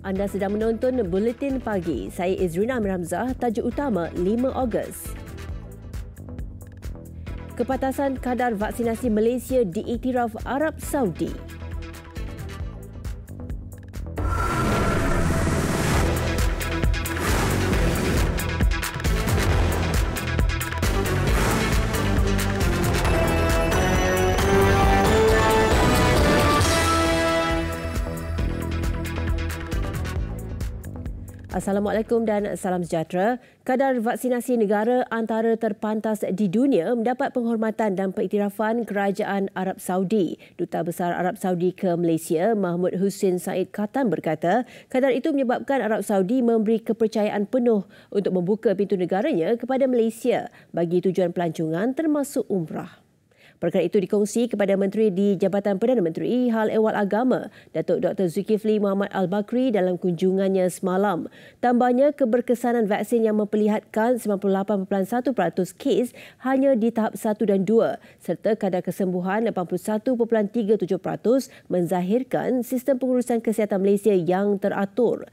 Anda sedang menonton Buletin Pagi. Saya Izrina Amir Hamzah, tajuk utama 5 Ogos. Kepatasan kadar vaksinasi Malaysia diiktiraf Arab Saudi. Assalamualaikum dan salam sejahtera. Kadar vaksinasi negara antara terpantas di dunia mendapat penghormatan dan pengiktirafan Kerajaan Arab Saudi. Duta Besar Arab Saudi ke Malaysia, Mahmud Hussein Said Khattan berkata, kadar itu menyebabkan Arab Saudi memberi kepercayaan penuh untuk membuka pintu negaranya kepada Malaysia bagi tujuan pelancongan termasuk umrah. Perkara itu dikongsi kepada Menteri di Jabatan Perdana Menteri Hal Ehwal Agama, Datuk Dr. Zulkifli Muhammad Al-Bakri dalam kunjungannya semalam. Tambahnya, keberkesanan vaksin yang memperlihatkan 98.1% kes hanya di tahap 1 dan 2 serta kadar kesembuhan 81.37% menzahirkan sistem pengurusan kesihatan Malaysia yang teratur.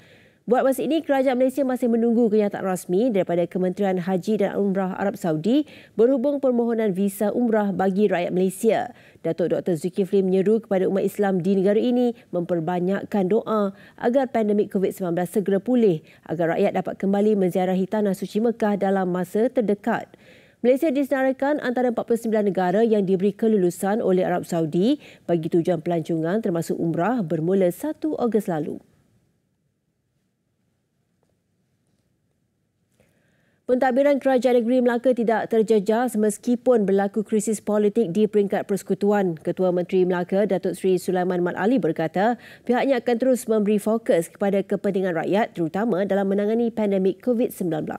Buat masa ini, Kerajaan Malaysia masih menunggu kenyataan rasmi daripada Kementerian Haji dan Umrah Arab Saudi berhubung permohonan visa umrah bagi rakyat Malaysia. Datuk Dr. Zulkifli menyeru kepada umat Islam di negara ini memperbanyakkan doa agar pandemik COVID-19 segera pulih agar rakyat dapat kembali menziarahi Tanah Suci Mekah dalam masa terdekat. Malaysia disenaraikan antara 49 negara yang diberi kelulusan oleh Arab Saudi bagi tujuan pelancongan termasuk umrah bermula 1 Ogos lalu. Pentadbiran Kerajaan Negeri Melaka tidak terjejas meskipun berlaku krisis politik di peringkat persekutuan. Ketua Menteri Melaka, Datuk Seri Sulaiman Mat Ali berkata, pihaknya akan terus memberi fokus kepada kepentingan rakyat terutama dalam menangani pandemik COVID-19.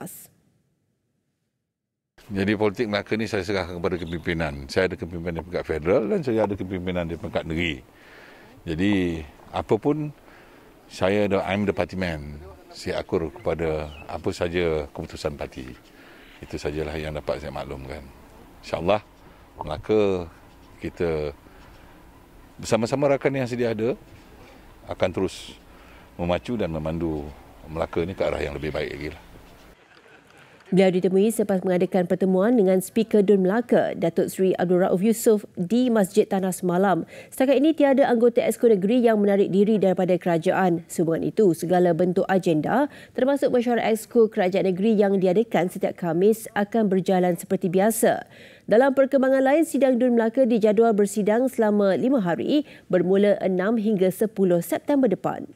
Jadi politik Melaka ni saya serahkan kepada kepimpinan. Saya ada kepimpinan di peringkat federal dan saya ada kepimpinan di peringkat negeri. Jadi apapun, I'm the party man. Saya akur kepada apa saja keputusan parti. Itu sajalah yang dapat saya maklumkan. InsyaAllah, Melaka kita bersama-sama rakan yang sedia ada akan terus memacu dan memandu Melaka ni ke arah yang lebih baik lagi. Beliau ditemui selepas mengadakan pertemuan dengan Speaker DUN Melaka, Datuk Seri Abdul Rauf Yusof di Masjid Tanah semalam. Setakat ini tiada anggota Exco Negeri yang menarik diri daripada kerajaan. Sehubungan itu, segala bentuk agenda termasuk mesyuarat Exco Kerajaan Negeri yang diadakan setiap Khamis akan berjalan seperti biasa. Dalam perkembangan lain, sidang DUN Melaka dijadual bersidang selama 5 hari bermula 6 hingga 10 September depan.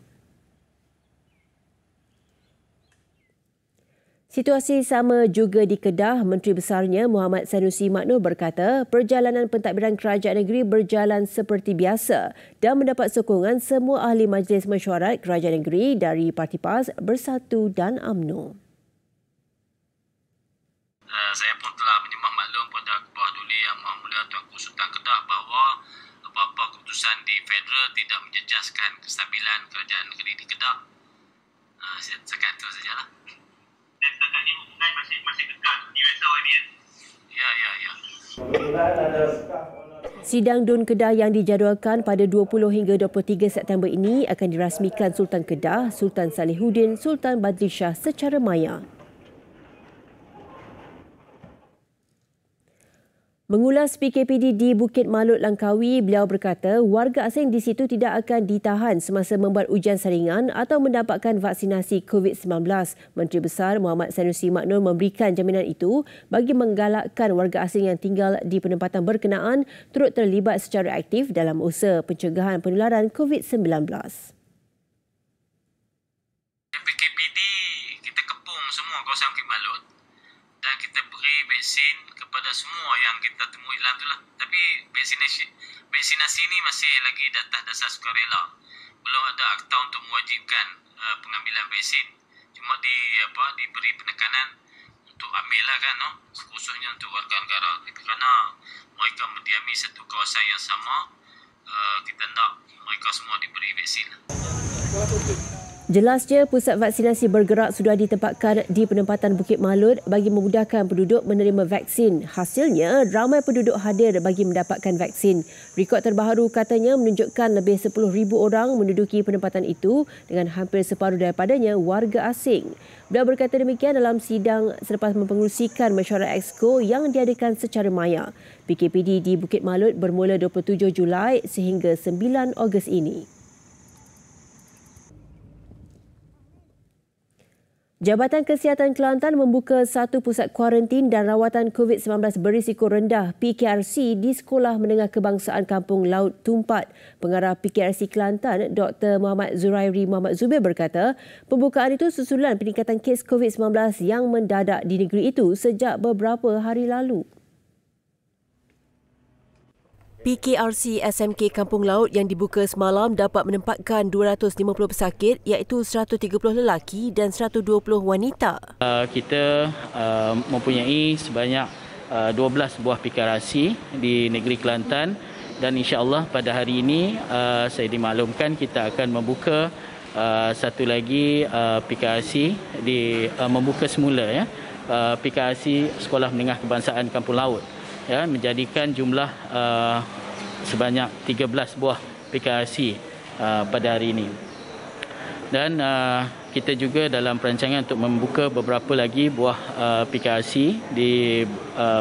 Situasi sama juga di Kedah. Menteri Besarnya Muhammad Sanusi Mak Noor berkata perjalanan pentadbiran kerajaan negeri berjalan seperti biasa dan mendapat sokongan semua ahli Majlis Mesyuarat Kerajaan Negeri dari Parti PAS, Bersatu dan UMNO. Saya pun telah menyimak maklum pada Ketua Duli Yang Maha Mulia Tuanku Sultan Kedah bahawa apa-apa keputusan di federal tidak menjejaskan kestabilan kerajaan negeri di Kedah. Sekat itu sajalah. Dan setakat ini hubungan masih kekal di USAW ini ya? Ya. Sidang DUN Kedah yang dijadualkan pada 20 hingga 23 September ini akan dirasmikan Sultan Kedah, Sultan Salihuddin, Sultan Badlishah secara maya. Mengulas PKPD di Bukit Malut Langkawi, beliau berkata warga asing di situ tidak akan ditahan semasa membuat ujian saringan atau mendapatkan vaksinasi COVID-19. Menteri Besar Muhammad Sanusi Mak Noor memberikan jaminan itu bagi menggalakkan warga asing yang tinggal di penempatan berkenaan turut terlibat secara aktif dalam usaha pencegahan penularan COVID-19. PKPD kita kepung semua kawasan Bukit Malut dan kita beri vaksin kepada semua yang kita temui dalam itulah. Tapi vaksinasi ini masih lagi atas dasar sukarela. Belum ada akta untuk mewajibkan pengambilan vaksin. Cuma diberi penekanan untuk ambillah kan, khususnya untuk warga negara. Kerana mereka mendiami satu kawasan yang sama, kita nak mereka semua diberi vaksin. Jelasnya, pusat vaksinasi bergerak sudah ditempatkan di penempatan Bukit Malut bagi memudahkan penduduk menerima vaksin. Hasilnya, ramai penduduk hadir bagi mendapatkan vaksin. Rekod terbaru katanya menunjukkan lebih 10,000 orang menduduki penempatan itu dengan hampir separuh daripadanya warga asing. Beliau berkata demikian dalam sidang selepas mempengerusikan mesyuarat Exco yang diadakan secara maya. PKPD di Bukit Malut bermula 27 Julai sehingga 9 Ogos ini. Jabatan Kesihatan Kelantan membuka satu pusat kuarantin dan rawatan COVID-19 berisiko rendah PKRC di Sekolah Menengah Kebangsaan Kampung Laut Tumpat. Pengarah PKRC Kelantan, Dr. Muhammad Zurairi Muhammad Zubir berkata, pembukaan itu susulan peningkatan kes COVID-19 yang mendadak di negeri itu sejak beberapa hari lalu. PKRC SMK Kampung Laut yang dibuka semalam dapat menempatkan 250 pesakit iaitu 130 lelaki dan 120 wanita. Kita mempunyai sebanyak 12 buah PKRC di negeri Kelantan dan insya-Allah pada hari ini saya dimaklumkan kita akan membuka satu lagi PKRC membuka semula PKRC Sekolah Menengah Kebangsaan Kampung Laut. Menjadikan jumlah sebanyak 13 buah PKRC pada hari ini. Dan kita juga dalam perancangan untuk membuka beberapa lagi buah PKRC di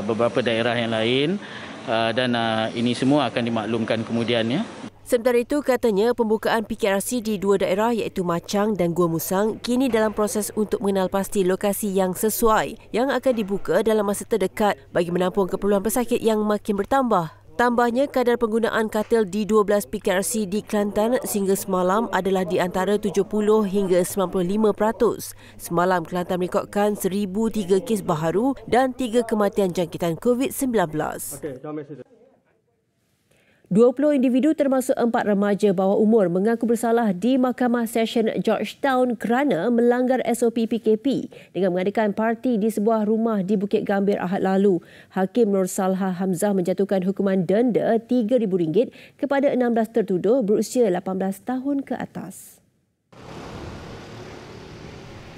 beberapa daerah yang lain dan ini semua akan dimaklumkan kemudiannya. Sementara itu, katanya pembukaan PKRC di dua daerah iaitu Machang dan Gua Musang kini dalam proses untuk mengenal pasti lokasi yang sesuai yang akan dibuka dalam masa terdekat bagi menampung keperluan pesakit yang makin bertambah. Tambahnya, kadar penggunaan katil di 12 PKRC di Kelantan sehingga semalam adalah di antara 70 hingga 95%. Semalam, Kelantan merekodkan 1,003 kes baharu dan 3 kematian jangkitan COVID-19. 20 individu termasuk 4 remaja bawah umur mengaku bersalah di Mahkamah Session Georgetown kerana melanggar SOP PKP dengan mengadakan parti di sebuah rumah di Bukit Gambir Ahad lalu. Hakim Nur Salha Hamzah menjatuhkan hukuman denda RM3,000 kepada 16 tertuduh berusia 18 tahun ke atas.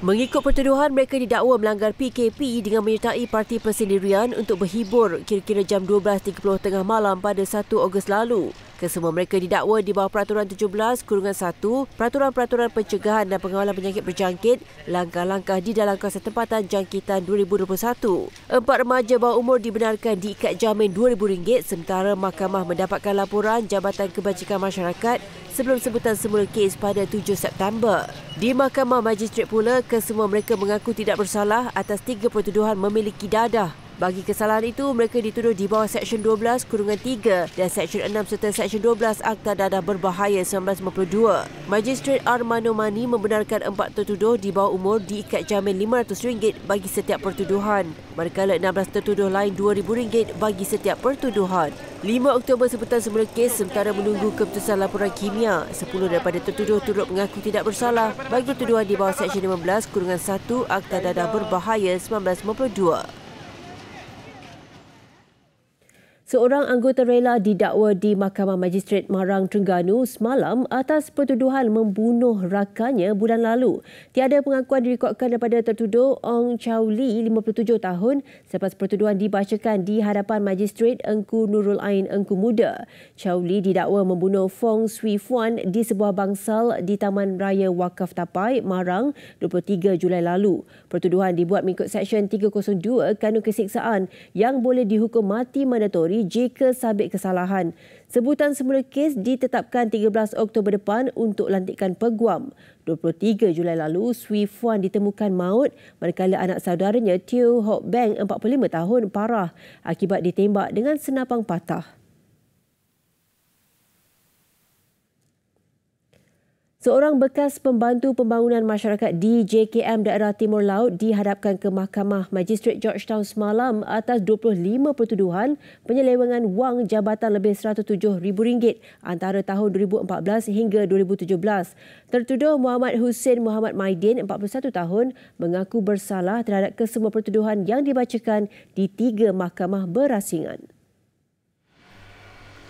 Mengikut pertuduhan, mereka didakwa melanggar PKP dengan menyertai parti persendirian untuk berhibur kira-kira jam 12.30 tengah malam pada 1 Ogos lalu. Kesemua mereka didakwa di bawah Peraturan 17/1 Peraturan-Peraturan Pencegahan dan Pengawalan Penyakit Berjangkit, langkah-langkah di dalam kawasan tempatan jangkitan 2021. 4 remaja bawah umur dibenarkan diikat jamin RM2,000 sementara mahkamah mendapatkan laporan Jabatan Kebajikan Masyarakat sebelum sebutan semula kes pada 7 September. Di Mahkamah Magistrate pula, kesemua mereka mengaku tidak bersalah atas 3 pertuduhan memiliki dadah. Bagi kesalahan itu, mereka dituduh di bawah Seksyen 12/3 dan Seksyen 6 serta Seksyen 12 Akta Dadah Berbahaya 1992. Magistrate Armando Mani membenarkan 4 tertuduh di bawah umur diikat jamin RM500 bagi setiap pertuduhan, manakala 16 tertuduh lain RM2,000 bagi setiap pertuduhan. 5 Oktober sebutan semula kes sementara menunggu keputusan laporan kimia. 10 daripada tertuduh turut mengaku tidak bersalah bagi tuduhan di bawah Seksyen 15/1 Akta Dadah Berbahaya 1992. Seorang anggota rela didakwa di Mahkamah Magistrate Marang Terengganu semalam atas pertuduhan membunuh rakannya bulan lalu. Tiada pengakuan direkodkan daripada tertuduh Ong Chow Lee, 57 tahun, selepas pertuduhan dibacakan di hadapan Magistrate Engku Nurul Ain Engku Muda. Chow Lee didakwa membunuh Fong Swee Fuan di sebuah bangsal di Taman Raya Wakaf Tapai, Marang, 23 Julai lalu. Pertuduhan dibuat mengikut Seksyen 302 Kanun Kesiksaan yang boleh dihukum mati mandatori jika sabit kesalahan. Sebutan semula kes ditetapkan 13 Oktober depan untuk lantikan peguam. 23 Julai lalu, Swee Fuan ditemukan maut manakala anak saudaranya Teo Hock Beng, 45 tahun, parah akibat ditembak dengan senapang patah. Seorang bekas pembantu pembangunan masyarakat di JKM Daerah Timur Laut dihadapkan ke Mahkamah Magistrate Georgetown semalam atas 25 pertuduhan penyelewengan wang jabatan lebih RM107,000 antara tahun 2014 hingga 2017. Tertuduh Muhammad Hussein Muhammad Maidin, 41 tahun, mengaku bersalah terhadap kesemua pertuduhan yang dibacakan di 3 mahkamah berasingan.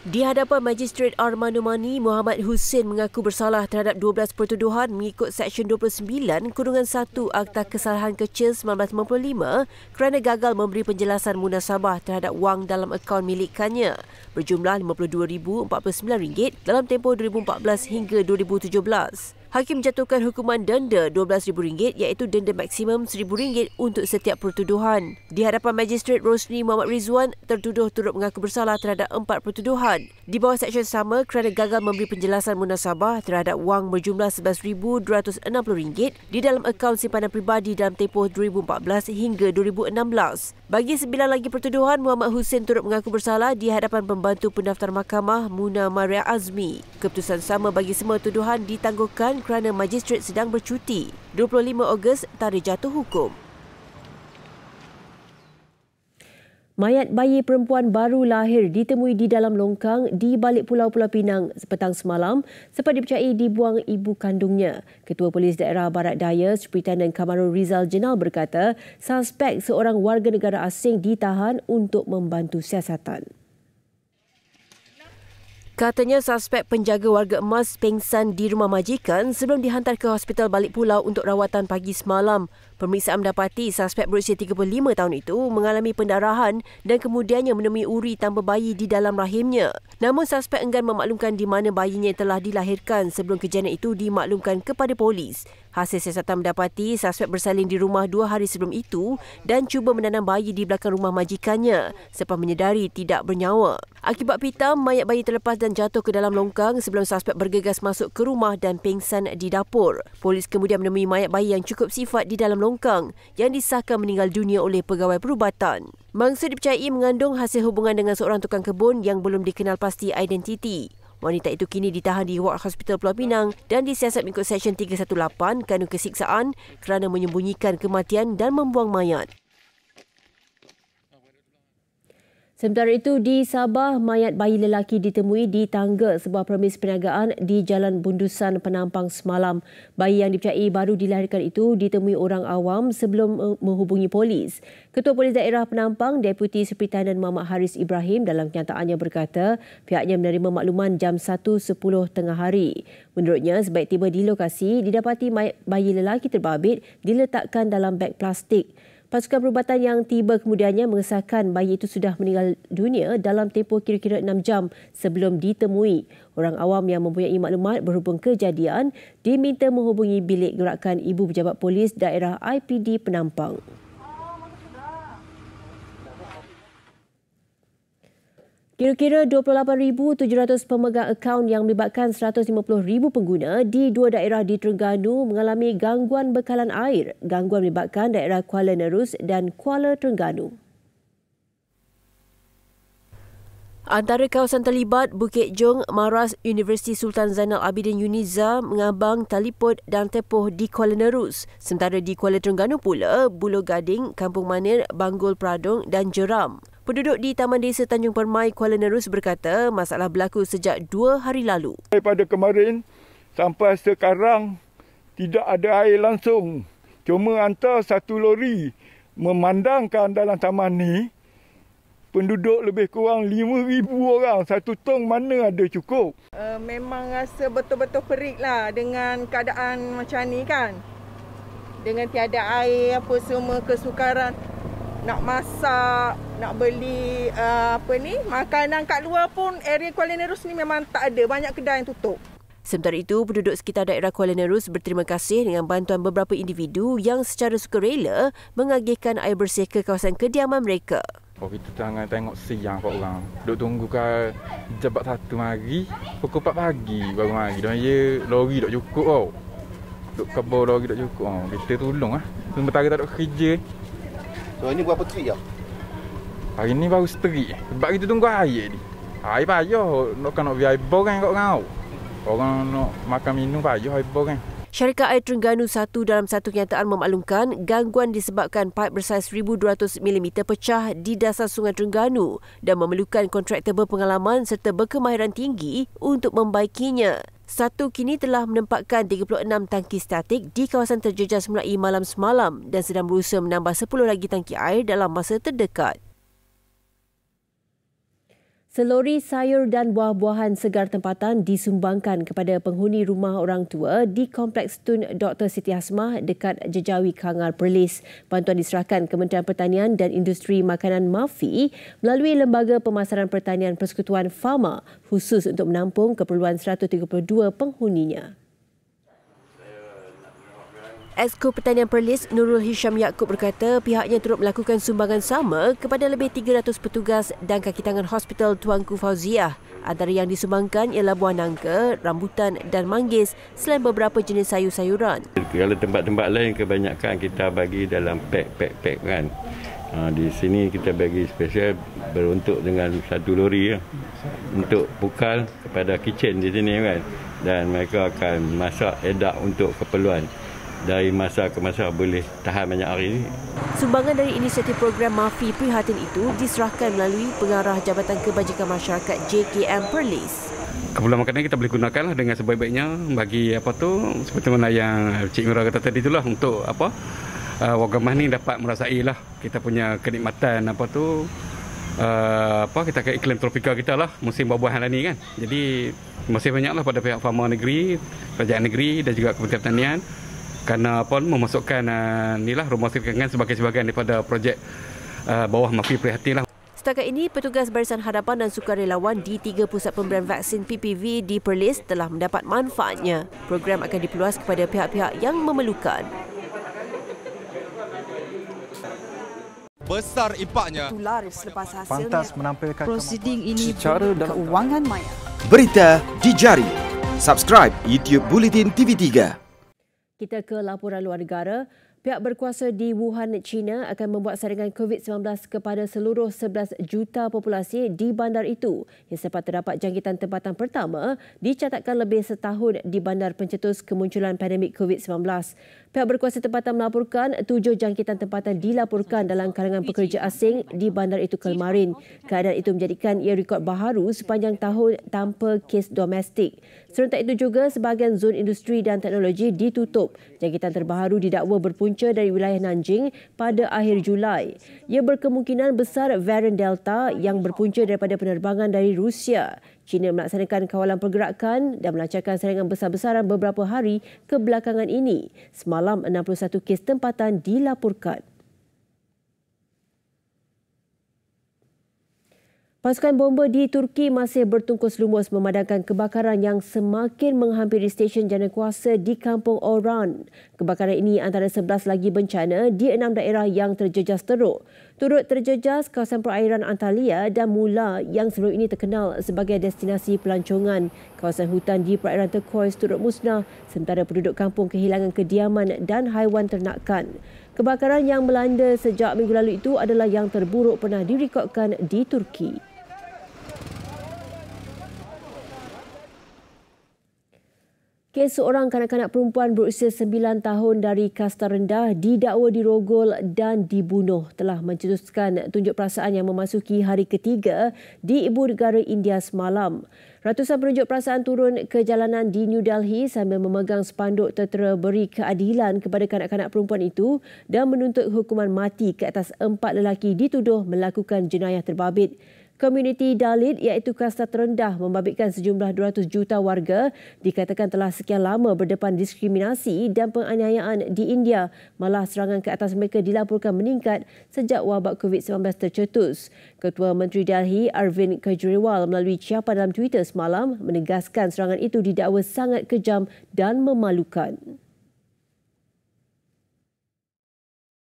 Di hadapan Magistrate Armando Mani, Muhammad Hussein mengaku bersalah terhadap 12 pertuduhan mengikut Seksyen 29 Kurungan 1 Akta Kesalahan Kecil 1995 kerana gagal memberi penjelasan munasabah terhadap wang dalam akaun milikkannya berjumlah RM52,49 dalam tempoh 2014 hingga 2017. Hakim menjatuhkan hukuman denda RM12,000 iaitu denda maksimum RM1,000 untuk setiap pertuduhan. Di hadapan Magistrate Rosni Muhammad Rizwan, tertuduh turut mengaku bersalah terhadap 4 pertuduhan. Di bawah seksyen sama kerana gagal memberi penjelasan munasabah terhadap wang berjumlah RM11,260 di dalam akaun simpanan peribadi dalam tempoh 2014 hingga 2016. Bagi 9 lagi pertuduhan, Muhammad Hussein turut mengaku bersalah di hadapan pembantu pendaftar mahkamah Muna Maria Azmi. Keputusan sama bagi semua tuduhan ditangguhkan kerana magistrate sedang bercuti. 25 Ogos tarikh jatuh hukum. Mayat bayi perempuan baru lahir ditemui di dalam longkang di balik Pulau Pinang petang semalam sempat dipercayai dibuang ibu kandungnya. Ketua Polis Daerah Barat Daya, Superintendent Kamarul Rizal Jenal berkata, suspek seorang warga negara asing ditahan untuk membantu siasatan. Katanya suspek penjaga warga emas pengsan di rumah majikan sebelum dihantar ke hospital balik pulau untuk rawatan pagi semalam. Pemeriksaan mendapati suspek berusia 35 tahun itu mengalami pendarahan dan kemudiannya menemui uri tanpa bayi di dalam rahimnya. Namun suspek enggan memaklumkan di mana bayinya telah dilahirkan sebelum kejadian itu dimaklumkan kepada polis. Hasil siasatan mendapati suspek bersalin di rumah 2 hari sebelum itu dan cuba menanam bayi di belakang rumah majikannya selepas menyedari tidak bernyawa. Akibat pitam, mayat bayi terlepas dan jatuh ke dalam longkang sebelum suspek bergegas masuk ke rumah dan pengsan di dapur. Polis kemudian menemui mayat bayi yang cukup sifat di dalam longkang yang disahkan meninggal dunia oleh pegawai perubatan. Mangsa dipercayai mengandung hasil hubungan dengan seorang tukang kebun yang belum dikenal pasti identiti. Wanita itu kini ditahan di Ward Hospital Pulau Pinang dan disiasat mengikut Seksyen 318 Kanun Kesiksaan kerana menyembunyikan kematian dan membuang mayat. Sementara itu, di Sabah, mayat bayi lelaki ditemui di tangga sebuah premis perniagaan di Jalan Bundusan Penampang semalam. Bayi yang dipercayai baru dilahirkan itu ditemui orang awam sebelum menghubungi polis. Ketua Polis Daerah Penampang, Deputi Superintendent Muhammad Haris Ibrahim dalam kenyataannya berkata pihaknya menerima makluman jam 1.10 tengah hari. Menurutnya, sebaik tiba di lokasi, didapati mayat bayi lelaki terbabit diletakkan dalam beg plastik. Pasukan perubatan yang tiba kemudiannya mengesahkan bayi itu sudah meninggal dunia dalam tempoh kira-kira 6 jam sebelum ditemui. Orang awam yang mempunyai maklumat berhubung kejadian diminta menghubungi bilik gerakan Ibu Pejabat Polis Daerah IPD Penampang. Kira-kira 28,700 pemegang akaun yang melibatkan 150,000 pengguna di 2 daerah di Terengganu mengalami gangguan bekalan air. Gangguan melibatkan daerah Kuala Nerus dan Kuala Terengganu. Antara kawasan terlibat Bukit Jong, Maras, Universiti Sultan Zainal Abidin Uniza, Mengabang, Talipot dan Tepoh di Kuala Nerus. Sementara di Kuala Terengganu pula, Buloh Gading, Kampung Manir, Banggul Pradong dan Jeram. Penduduk di Taman Desa Tanjung Permai, Kuala Nerus berkata masalah berlaku sejak 2 hari lalu. Daripada kemarin sampai sekarang tidak ada air langsung. Cuma hantar satu lori memandangkan dalam taman ni penduduk lebih kurang 5,000 orang. Satu tong mana ada cukup. Memang rasa betul-betul perik lah dengan keadaan macam ni kan. Dengan tiada air apa semua kesukaran. Nak masak, nak beli makanan kat luar pun area Kuala Nerus ni memang tak ada. Banyak kedai yang tutup. Sementara itu, penduduk sekitar daerah Kuala Nerus berterima kasih dengan bantuan beberapa individu yang secara sukarela mengagihkan air bersih ke kawasan kediaman mereka. Kita jangan tengok siang kau orang. Duk tunggu ke jabat 1 mari, pukul 4 pagi baru mari. Dan ya lori tak cukup tau. Duk kebor lori tak cukup. Kita tolong ah. Sementara tak ada kerja. So ini berapa trip ya? Hari ni baru seteri. Sebab kita tunggu air ni. Air payah. Nak biar air bor kan kat orang. Orang nak makan minum payah air bor kan. Syarikat Air Terengganu 1 dalam satu kenyataan memaklumkan gangguan disebabkan paip bersaiz 1,200 mm pecah di dasar Sungai Terengganu dan memerlukan kontraktor berpengalaman serta berkemahiran tinggi untuk membaikinya. Satu kini telah menempatkan 36 tangki statik di kawasan terjejas mulai malam semalam dan sedang berusaha menambah 10 lagi tangki air dalam masa terdekat. Selori sayur dan buah-buahan segar tempatan disumbangkan kepada penghuni rumah orang tua di Kompleks Tun Dr. Siti Hasmah dekat Jejawi Kangar Perlis. Bantuan diserahkan Kementerian Pertanian dan Industri Makanan MAFI melalui Lembaga Pemasaran Pertanian Persekutuan Fama khusus untuk menampung keperluan 132 penghuninya. Exco Pertanian Perlis Nurul Hisham Yaakob berkata pihaknya turut melakukan sumbangan sama kepada lebih 300 petugas dan kaki tangan Hospital Tuanku Fauziah. Antara yang disumbangkan ialah buah nangka, rambutan dan manggis selain beberapa jenis sayur-sayuran. Kalau tempat-tempat lain kebanyakan kita bagi dalam pack kan. Di sini kita bagi spesial beruntuk dengan 1 lori untuk pukal kepada kitchen di sini kan. Dan mereka akan masak edak untuk keperluan. Dari masa ke masa boleh tahan banyak hari ini. Sumbangan dari inisiatif program MAFI Prihatin itu diserahkan melalui Pengarah Jabatan Kebajikan Masyarakat JKM Perlis. Keperluan makanan kita boleh gunakan dengan sebaik-baiknya bagi seperti mana yang Cik Mira kata tadi itulah untuk warga Mah ni dapat merasailah kita punya kenikmatan kita ke iklim tropika kita lah musim buah-buahan ni kan. Jadi masih banyaklah pada pihak Fama Negeri, Kerajaan Negeri dan juga Kementerian Pertanian kerana memasukkan rumah sirkangan sebagai sebahagian daripada projek bawah MAFI Prihatin lah. Setakat ini, petugas Barisan Hadapan dan sukarelawan di 3 pusat pemberian vaksin PPV di Perlis telah mendapat manfaatnya. Program akan diperluas kepada pihak-pihak yang memerlukan. Besar impaknya. Tular selepas hasilnya. Pantas menampilkan prosiding ini keuangan maya. Berita di jari. Subscribe YouTube Bulletin TV3. Kita ke laporan luar negara. Pihak berkuasa di Wuhan, China akan membuat saringan COVID-19 kepada seluruh 11 juta populasi di bandar itu yang sempat terdapat jangkitan tempatan pertama dicatatkan lebih setahun di bandar pencetus kemunculan pandemik COVID-19. Pihak berkuasa tempatan melaporkan 7 jangkitan tempatan dilaporkan dalam kalangan pekerja asing di bandar itu kemarin. Keadaan itu menjadikan ia rekod baharu sepanjang tahun tanpa kes domestik. Serentak itu juga sebahagian zon industri dan teknologi ditutup. Jangkitan terbaru didakwa berpunca dari wilayah Nanjing pada akhir Julai. Ia berkemungkinan besar varian Delta yang berpunca daripada penerbangan dari Rusia. China melaksanakan kawalan pergerakan dan melancarkan serangan besar-besaran beberapa hari kebelakangan ini. Semalam 61 kes tempatan dilaporkan. Pasukan bomba di Turki masih bertungkus lumus memadamkan kebakaran yang semakin menghampiri stesen janakuasa di Kampung Oran. Kebakaran ini antara 11 lagi bencana di 6 daerah yang terjejas teruk. Turut terjejas kawasan perairan Antalya dan Mula yang sebelum ini terkenal sebagai destinasi pelancongan. Kawasan hutan di perairan Turquoise turut musnah sementara penduduk kampung kehilangan kediaman dan haiwan ternakan. Kebakaran yang melanda sejak minggu lalu itu adalah yang terburuk pernah direkodkan di Turki. Kes seorang kanak-kanak perempuan berusia 9 tahun dari kasta rendah didakwa dirogol dan dibunuh telah mencetuskan tunjuk perasaan yang memasuki hari ketiga di ibu negara India semalam. Ratusan penunjuk perasaan turun ke jalanan di New Delhi sambil memegang spanduk tertera beri keadilan kepada kanak-kanak perempuan itu dan menuntut hukuman mati ke atas 4 lelaki dituduh melakukan jenayah terbabit. Komuniti Dalit iaitu kasta terendah membabitkan sejumlah 200 juta warga dikatakan telah sekian lama berdepan diskriminasi dan penganiayaan di India. Malah serangan ke atas mereka dilaporkan meningkat sejak wabak COVID-19 tercetus. Ketua Menteri Delhi Arvind Kejriwal melalui ciapan dalam Twitter semalam menegaskan serangan itu didakwa sangat kejam dan memalukan.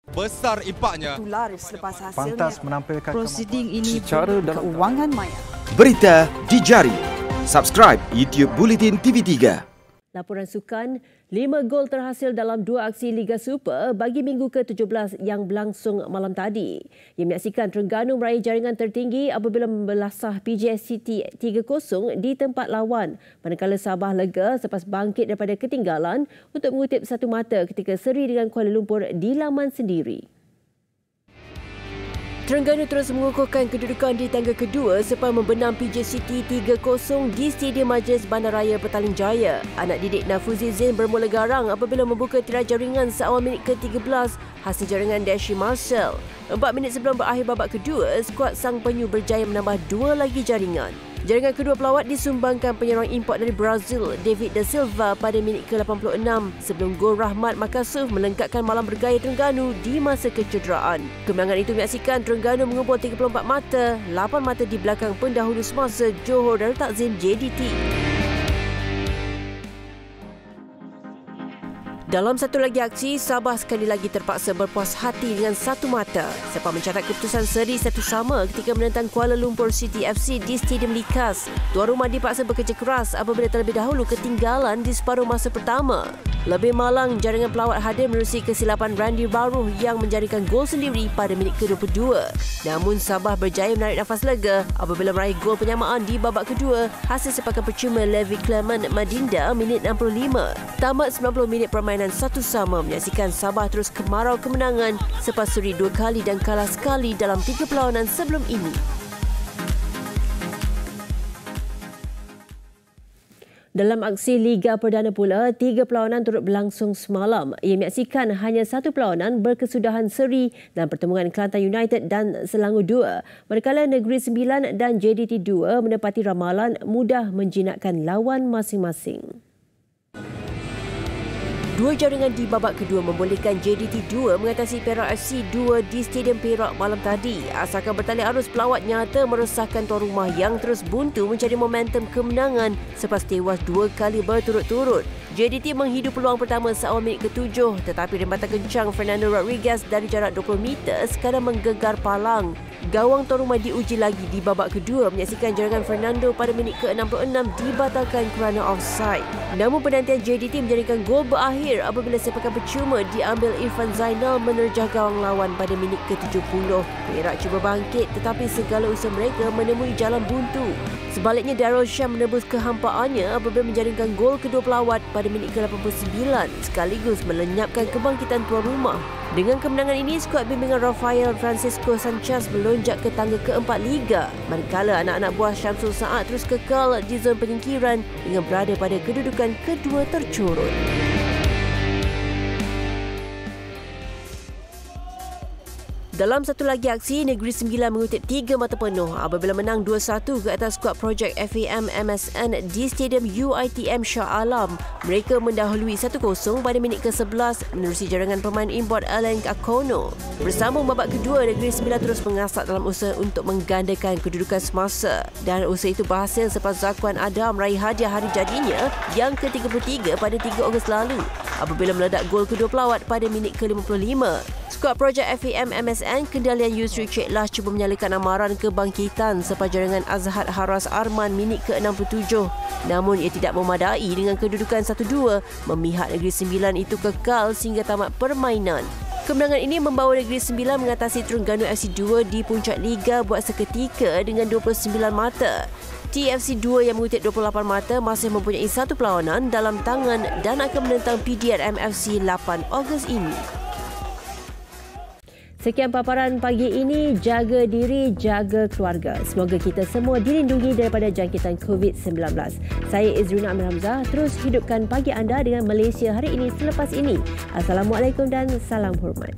Besar impaknya. Tular selepas hasilnya. Pantas menampilkan prosiding ini keuangan maya. Berita di jari. Subscribe YouTube Bulletin TV3. Laporan sukan, 5 gol terhasil dalam 2 aksi Liga Super bagi minggu ke-17 yang berlangsung malam tadi. Ia menyaksikan Terengganu meraih jaringan tertinggi apabila membelasah PJS City 3-0 di tempat lawan. Manakala Sabah lega selepas bangkit daripada ketinggalan untuk mengutip satu mata ketika seri dengan Kuala Lumpur di laman sendiri. Terengganu terus mengukuhkan kedudukan di tangga kedua selepas membenam PJ City 3-0 di Stadium Majlis Bandaraya Petaling Jaya. Anak didik Nafuzi Zain bermula garang apabila membuka tirai jaringan seawal minit ke-13 hasil jaringan Dashi Marcel. 4 minit sebelum berakhir babak kedua, skuad Sang Penyu berjaya menambah 2 lagi jaringan. Jaringan kedua pelawat disumbangkan penyerang import dari Brazil, David Da Silva pada minit ke-86 sebelum gol Rahmat Makasuf melengkapkan malam bergaya Terengganu di masa kecederaan. Kemenangan itu menyaksikan Terengganu mengumpul 34 mata, 8 mata di belakang pendahulu semasa Johor Darul Takzim JDT. Dalam satu lagi aksi, Sabah sekali lagi terpaksa berpuas hati dengan satu mata selepas mencatat keputusan seri 1-1 ketika menentang Kuala Lumpur City FC di Stadium Likas. Tuan rumah dipaksa bekerja keras apabila terlebih dahulu ketinggalan di separuh masa pertama. Lebih malang, jaringan pelawat hadir menerusi kesilapan Randy Baruh yang menjaringkan gol sendiri pada minit ke-22. Namun Sabah berjaya menarik nafas lega apabila meraih gol penyamaan di babak kedua hasil sepakan percuma Levi Clement Madinda minit 65. Tamat 90 minit permainan satu sama menyaksikan Sabah terus kemarau kemenangan selepas suri 2 kali dan kalah sekali dalam 3 perlawanan sebelum ini. Dalam aksi Liga Perdana pula, 3 perlawanan turut berlangsung semalam. Ia menyaksikan hanya 1 perlawanan berkesudahan seri dalam pertemuan Kelantan United dan Selangor 2. Manakala Negeri Sembilan dan JDT 2 menepati ramalan mudah menjinakkan lawan masing-masing. 2 jaringan di babak kedua membolehkan JDT 2 mengatasi Perak FC 2 di Stadium Perak malam tadi. Asalkan bertali arus pelawat nyata meresahkan tuan rumah yang terus buntu mencari momentum kemenangan selepas tewas 2 kali berturut-turut. JDT menghidu peluang pertama seawal minit ke-7 tetapi rembatan kencang Fernando Rodriguez dari jarak 20 meter sekadar menggegar palang. Gawang tuan rumah diuji lagi di babak kedua menyaksikan jaringan Fernando pada minit ke-66 dibatalkan kerana offside. Namun penantian JDT menjadikan gol berakhir apabila sepakan percuma diambil Irfan Zainal menerjah gawang lawan pada minit ke-70. Perak cuba bangkit tetapi segala usaha mereka menemui jalan buntu. Sebaliknya Darul Syam menebus kehampaannya apabila menjaringkan gol kedua pelawat pada minit ke-89 sekaligus melenyapkan kebangkitan tuan rumah. Dengan kemenangan ini, skuad bimbingan Rafael Francisco Sanchez melonjak ke tangga ke-4 Liga. Manakala anak-anak buah Syamsul Saad terus kekal di zon penyingkiran dengan berada pada kedudukan kedua tercurut. Dalam satu lagi aksi, Negeri Sembilan mengutip 3 mata penuh apabila menang 2-1 ke atas skuad projek FAM MSN di Stadium UiTM Shah Alam. Mereka mendahului 1-0 pada minit ke-11 menerusi jaringan pemain import Alan Kakono. Bersambung babak kedua, Negeri Sembilan terus mengasak dalam usaha untuk menggandakan kedudukan semasa. Dan usaha itu berhasil selepas Zakuan Adam meraih hadiah hari jadinya yang ke-33 pada 3 Ogos lalu apabila meledak gol kedua pelawat pada minit ke-55. Skuad projek FAM MSN kendalian Yusri Ceklah cuba menyalakan amaran kebangkitan selepas jaringan Azhar Haras Arman minit ke-67. Namun ia tidak memadai dengan kedudukan 1-2 memihak Negeri Sembilan itu kekal sehingga tamat permainan. Kemenangan ini membawa Negeri Sembilan mengatasi Terengganu FC 2 di puncak Liga buat seketika dengan 29 mata. TFC 2 yang mengutip 28 mata masih mempunyai 1 perlawanan dalam tangan dan akan menentang PDRM FC 8 Ogos ini. Sekian paparan pagi ini. Jaga diri, jaga keluarga. Semoga kita semua dilindungi daripada jangkitan COVID-19. Saya Izrina Amir Hamzah. Terus hidupkan pagi anda dengan Malaysia hari ini selepas ini. Assalamualaikum dan salam hormat.